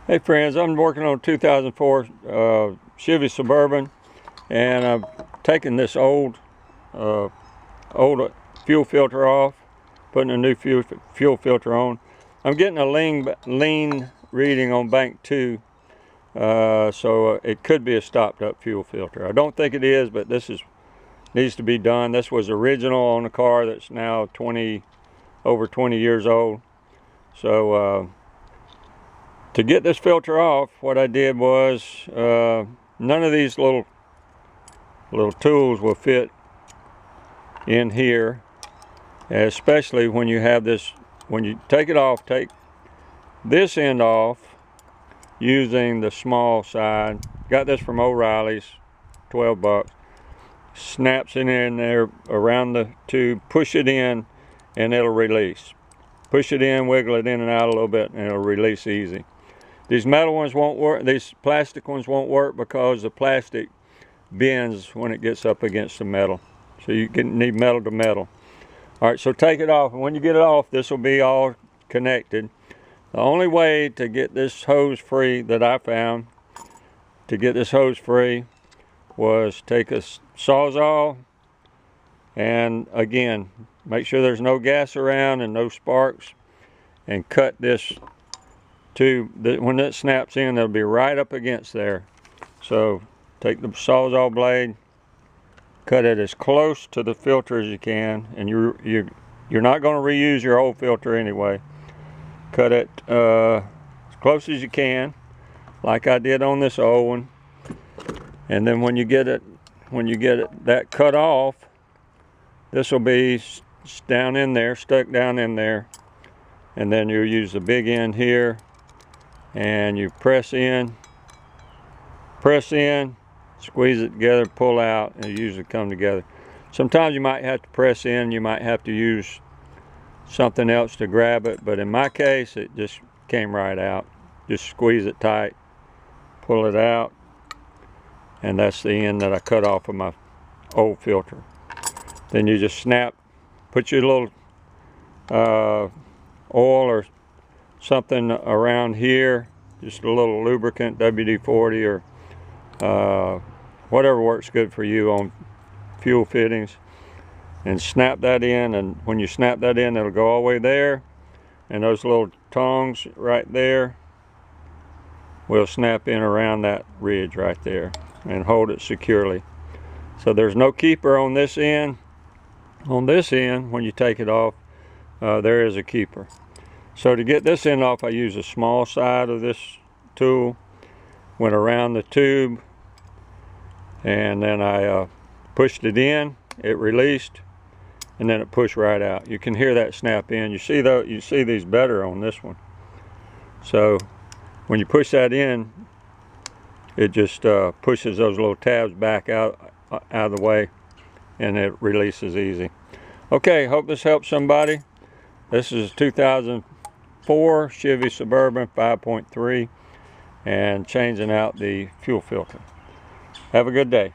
Hey friends, I'm working on a 2004 Chevy Suburban, and I'm taking this old fuel filter off, putting a new fuel filter on. I'm getting a lean reading on bank 2, so it could be a stopped up fuel filter. I don't think it is, but needs to be done. This was original on a car that's now over 20 years old. So to get this filter off, what I did was none of these little tools will fit in here, especially when you have this. When you take it off, take this end off using the small side. Got this from O'Reilly's, 12 bucks. Snaps it in there around the tube, push it in, and it'll release. Push it in, wiggle it in and out a little bit, and it'll release easy. These metal ones won't work. These plastic ones won't work because the plastic bends when it gets up against the metal. So you need metal to metal. All right, so take it off, and when you get it off, this will be all connected. The only way to get this hose free that I found to get this hose free was take a Sawzall, and again, make sure there's no gas around and no sparks, and cut this tube. When it snaps in, it'll be right up against there. So take the Sawzall blade, cut it as close to the filter as you can, and you're not going to reuse your old filter anyway. Cut it as close as you can, like I did on this old one. And then when you get it that cut off, this will be down in there, stuck down in there, and then you'll use the big end here, and you press in, squeeze it together, pull out, and it usually come together. Sometimes you might have to press in, you might have to use something else to grab it, but in my case it just came right out. Just squeeze it tight, pull it out, and that's the end that I cut off of my old filter. Then you just put your little oil or something around here, just a little lubricant, WD-40 or whatever works good for you on fuel fittings, and snap that in. And when you snap that in, it'll go all the way there, and those little tongs right there will snap in around that ridge right there and hold it securely. So there's no keeper on this end. On this end, when you take it off, there is a keeper. So to get this end off, I use a small side of this tool, went around the tube, and then I pushed it in, it released, and then it pushed right out. You can hear that snap in. You see these better on this one. So when you push that in, it just pushes those little tabs back out of the way, and it releases easy. Okay, hope this helps somebody. This is 2004 Chevy Suburban 5.3 and changing out the fuel filter. Have a good day.